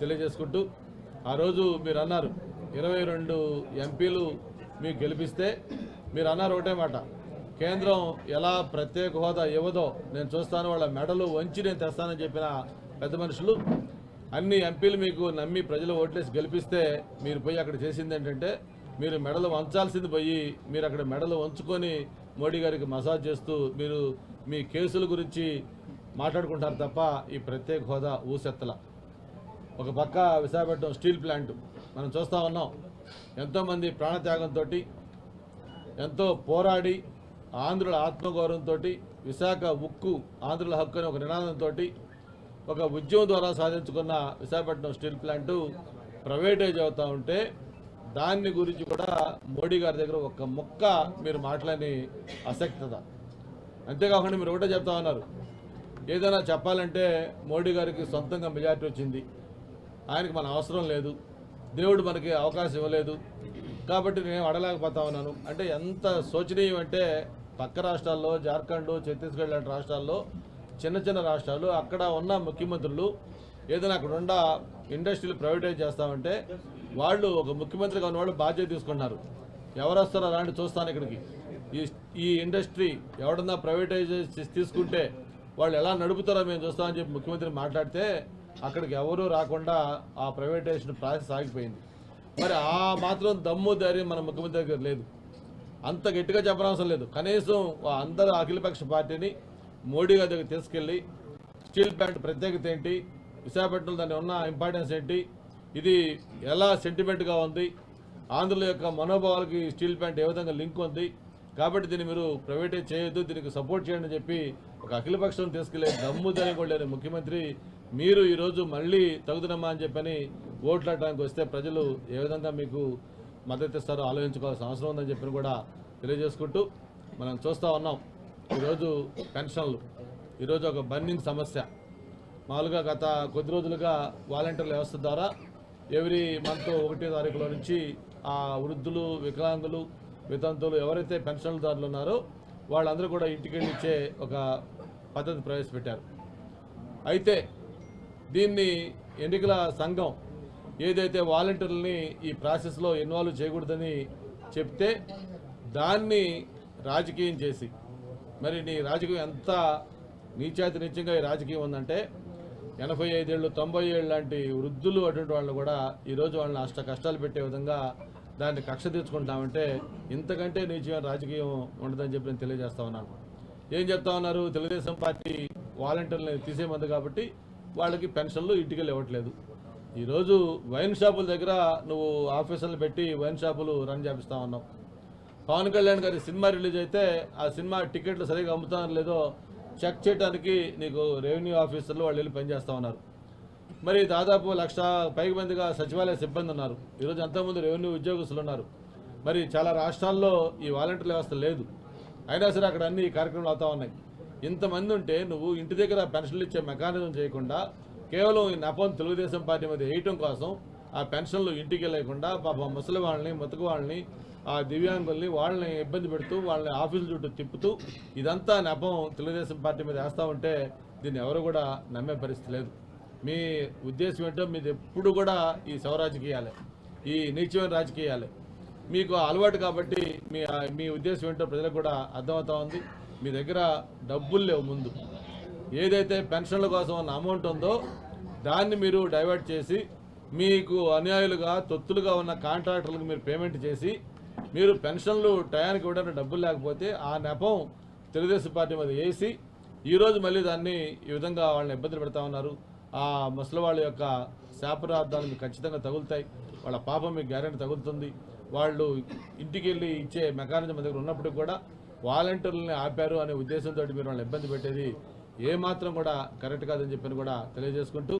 తెలియజేసుకుంటూ ఆ రోజు మీరు అన్నారు 22 ఎంపీలు మీకు గెలిపిస్తే మీరు అన్నారు ఒకటే మాట, కేంద్రం ఎలా ప్రత్యేక హోదా ఇవ్వదో నేను చూస్తాను, వాళ్ళ మెడలు వంచి నేను తెస్తానని చెప్పిన పెద్ద మనుషులు అన్ని ఎంపీలు మీకు నమ్మి ప్రజలు ఓట్లేసి గెలిపిస్తే మీరు పోయి అక్కడ చేసింది ఏంటంటే మీరు మెడలు వంచాల్సింది పోయి మీరు అక్కడ మెడలు వంచుకొని మోడీ గారికి మసాజ్ చేస్తూ మీరు మీ కేసుల గురించి మాట్లాడుకుంటారు తప్ప ఈ ప్రత్యేక హోదా ఊసెత్తల. ఒక పక్క విశాఖపట్నం స్టీల్ ప్లాంట్ మనం చూస్తూ ఉన్నాం, ఎంతోమంది ప్రాణత్యాగంతో ఎంతో పోరాడి ఆంధ్రుల ఆత్మగౌరవంతో విశాఖ ఉక్కు ఆంధ్రుల హక్కు అని ఒక నినాదంతో ఒక ఉద్యమం ద్వారా సాధించుకున్న విశాఖపట్నం స్టీల్ ప్లాంటు ప్రైవేటైజ్ అవుతూ ఉంటే దాన్ని గురించి కూడా మోడీ గారి దగ్గర ఒక్క ముక్క మీరు మాట్లాడి ఆసక్తత. అంతేకాకుండా మీరు ఒకటే చెప్తా ఉన్నారు, ఏదైనా చెప్పాలంటే మోడీ గారికి సొంతంగా మెజార్టీ వచ్చింది, ఆయనకి మన అవసరం లేదు, దేవుడు మనకి అవకాశం ఇవ్వలేదు కాబట్టి నేను అడలేకపోతా ఉన్నాను అంటే ఎంత శోచనీయం అంటే పక్క రాష్ట్రాల్లో జార్ఖండ్ ఛత్తీస్గఢ్ లాంటి రాష్ట్రాల్లో చిన్న చిన్న రాష్ట్రాలు అక్కడ ఉన్న ముఖ్యమంత్రులు ఏదైనా అక్కడ ఉన్న ఇండస్ట్రీలు ప్రైవేటైజ్ చేస్తామంటే వాళ్ళు ఒక ముఖ్యమంత్రిగా ఉన్నవాళ్ళు బాధ్యత తీసుకుంటున్నారు, ఎవరు వస్తారో అలాంటి చూస్తాను ఇక్కడికి ఈ ఇండస్ట్రీ ఎవడన్నా ప్రైవేటైజ్ తీసుకుంటే వాళ్ళు ఎలా నడుపుతారో మేము చూస్తామని చెప్పి ముఖ్యమంత్రి మాట్లాడితే అక్కడికి ఎవరూ రాకుండా ఆ ప్రైవేటైజేషన్ ప్రాసెస్ ఆగిపోయింది. మరి ఆ మాత్రం దమ్ము ధైర్యం మన ముఖ్యమంత్రి దగ్గర లేదు, అంత గట్టిగా చెప్పనవసరం లేదు. కనీసం అందరూ అఖిలపక్ష పార్టీని మోడీ గారి దగ్గర తీసుకెళ్ళి స్టీల్ ప్లాంట్ ప్రత్యేకత ఏంటి, విశాఖపట్నంలో దాన్ని ఉన్న ఇంపార్టెన్స్ ఏంటి, ఇది ఎలా సెంటిమెంట్గా ఉంది, ఆంధ్రుల యొక్క మనోభావాలకి స్టీల్ ప్లాంట్ ఏ విధంగా లింక్ ఉంది కాబట్టి దీన్ని మీరు ప్రైవేటైజ్ చేయొద్దు, దీనికి సపోర్ట్ చేయండి అని చెప్పి ఒక అఖిలపక్షం తీసుకెళ్లే దమ్ము ధైర్యం ముఖ్యమంత్రి మీరు ఈరోజు మళ్ళీ తగుదనమ్మా అని చెప్పని ఓట్లాడడానికి వస్తే ప్రజలు ఏ విధంగా మీకు మద్దతు ఇస్తారో ఆలోచించుకోవాల్సిన అవసరం ఉందని చెప్పి కూడా తెలియజేసుకుంటూ మనం చూస్తూ ఉన్నాం. ఈరోజు పెన్షన్లు ఈరోజు ఒక బర్నింగ్ సమస్య. మామూలుగా గత కొద్ది రోజులుగా వాలంటీర్ల వ్యవస్థ ద్వారా ఎవ్రీ మంత్ 1వ తారీఖులో నుంచి ఆ వృద్ధులు, వికలాంగులు, వితంతువులు ఎవరైతే పెన్షన్దారులు ఉన్నారో వాళ్ళందరూ కూడా ఇంటికి ఇచ్చే ఒక పద్ధతి ప్రవేశపెట్టారు. అయితే దీన్ని ఎన్నికల సంఘం ఏదైతే వాలంటీర్లని ఈ ప్రాసెస్లో ఇన్వాల్వ్ చేయకూడదని చెప్తే దాన్ని రాజకీయం చేసి, మరి నీ రాజకీయం ఎంత నీచాతి నీచంగా ఈ రాజకీయం ఉందంటే 85 ఏళ్ళు 90 ఏళ్ళు లాంటి వృద్ధులు అటువంటి వాళ్ళు కూడా ఈరోజు వాళ్ళని అష్ట కష్టాలు పెట్టే విధంగా దాన్ని కక్ష తీర్చుకుంటామంటే ఇంతకంటే నీచమైన రాజకీయం ఉండదని చెప్పి నేను తెలియజేస్తా ఉన్నాను. ఏం చెప్తా ఉన్నారు, తెలుగుదేశం పార్టీ వాలంటీర్లని తీసేమంది కాబట్టి వాళ్ళకి పెన్షన్లు ఇంటికి ఇవ్వట్లేదు. ఈరోజు వైన్ షాపుల దగ్గర నువ్వు ఆఫీసర్లు పెట్టి వైన్ షాపులు రన్ చేపిస్తా ఉన్నావు. పవన్ కళ్యాణ్ గారి సినిమా రిలీజ్ అయితే ఆ సినిమా టికెట్లు సరిగా అమ్ముతానో లేదో చెక్ చేయడానికి నీకు రెవెన్యూ ఆఫీసర్లు వాళ్ళు వెళ్ళి పనిచేస్తూ ఉన్నారు. మరి దాదాపు 1,00,000 పైకి మందిగా సచివాలయ సిబ్బంది ఉన్నారు. ఈరోజు అంతకుముందు రెవెన్యూ ఉద్యోగస్తులు ఉన్నారు. మరి చాలా రాష్ట్రాల్లో ఈ వాలంటీర్ వ్యవస్థ లేదు, అయినా సరే అక్కడ అన్ని కార్యక్రమాలు అవుతూ ఉన్నాయి. ఇంతమంది ఉంటే నువ్వు ఇంటి దగ్గర పెన్షన్లు ఇచ్చే మెకానిజం చేయకుండా కేవలం ఈ నెపం తెలుగుదేశం పార్టీ మీద వేయటం కోసం ఆ పెన్షన్లు ఇంటికి వెళ్ళకుండా పాప ముసలి వాళ్ళని, ముతక వాళ్ళని, ఆ దివ్యాంగుల్ని వాళ్ళని ఇబ్బంది పెడుతూ వాళ్ళని ఆఫీసుల చుట్టూ తిప్పుతూ ఇదంతా నెపం తెలుగుదేశం పార్టీ మీద వేస్తూ ఉంటే దీన్ని ఎవరు కూడా నమ్మే పరిస్థితి లేదు. మీ ఉద్దేశం ఏంటో మీది ఎప్పుడు కూడా ఈ శవ రాజకీయాలే, ఈ నీచమైన రాజకీయాలే మీకు అలవాటు కాబట్టి మీ ఉద్దేశం ఏంటో ప్రజలకు కూడా అర్థమవుతా ఉంది. మీ దగ్గర డబ్బులు లేవు. ముందు ఏదైతే పెన్షన్ల కోసం ఉన్న అమౌంట్ ఉందో దాన్ని మీరు డైవర్ట్ చేసి మీకు అన్యాయులుగా తొత్తులుగా ఉన్న కాంట్రాక్టర్లకు మీరు పేమెంట్ చేసి మీరు పెన్షన్లు టయానికి ఇవ్వడానికి డబ్బులు లేకపోతే ఆ నెపం తెలుగుదేశం పార్టీ మీద వేసి ఈరోజు మళ్ళీ దాన్ని ఈ విధంగా వాళ్ళని ఇబ్బందులు పెడతా ఉన్నారు. ఆ ముసలి వాళ్ళ యొక్క శాపరార్థాలు మీకు ఖచ్చితంగా తగులుతాయి, వాళ్ళ పాపం మీకు గ్యారెంటీ తగులుతుంది. వాళ్ళు ఇంటికి వెళ్ళి ఇచ్చే మెకానిజం దగ్గర ఉన్నప్పటికీ కూడా వాలంటీర్లని ఆపారు అనే ఉద్దేశంతో మీరు వాళ్ళని ఇబ్బంది పెట్టేది ఏమాత్రం కూడా కరెక్ట్ కాదని చెప్పని కూడా తెలియజేసుకుంటూ